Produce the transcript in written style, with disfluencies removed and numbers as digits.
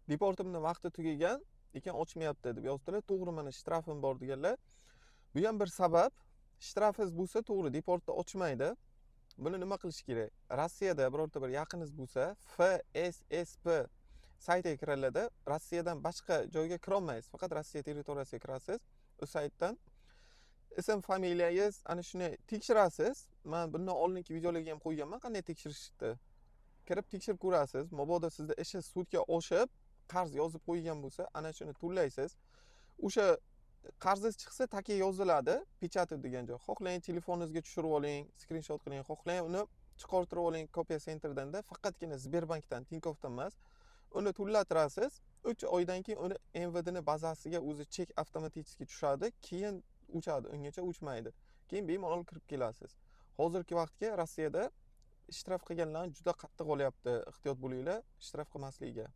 Deportimni vaqti tugagan lekin ochmayapti deb yozdilar. To'g'ri, mana shtrafim bor deganlar. Bu ham bir sabab. Shtrafingiz bo'lsa, to'g'ri, deportni ochmaydi. Buni nima qilish kerak? Rossiyada birorta bir yaqininiz bo'lsa, FSSP saytiga kiradi. Rossiyadan boshqa joyga kira olmaysiz. Faqat Rossiya territoriyasiga kirasiz. O saytdan ism, familiyangiz, ana shuni tekshirasiz. Men bundan oldingi videolarga ham qo'yganman, qanday tekshirishni. Kirib tekshirib ko'rasiz. Mabodo sizda ishi sudga oshib, qarz yozib qo'ygan bo'lsa, ana shuni to'laysiz. O'sha qarzingiz chiqsa, tagiga yoziladi, pechati degan joy. Xohlang telefoningizga tushirib oling, skrinshot qiling, xohlang uni chiqartirib oling Kopiya Center'dan-da, faqatgina Sberbankdan, Tinkoffdan emas. Uni to'latirasiz. 3 oydan keyin uni MVDning bazasiga o'zi chek avtomatik tushadi, keyin uchadi, ungacha uchmaydi. Keyin bemalol kirib kelasiz. Hozirgi vaqtga Rossiyada ishtirok qilganlar juda qattiq olyapti. Ehtiyot bo'linglar, ishtirok qilmasligiga.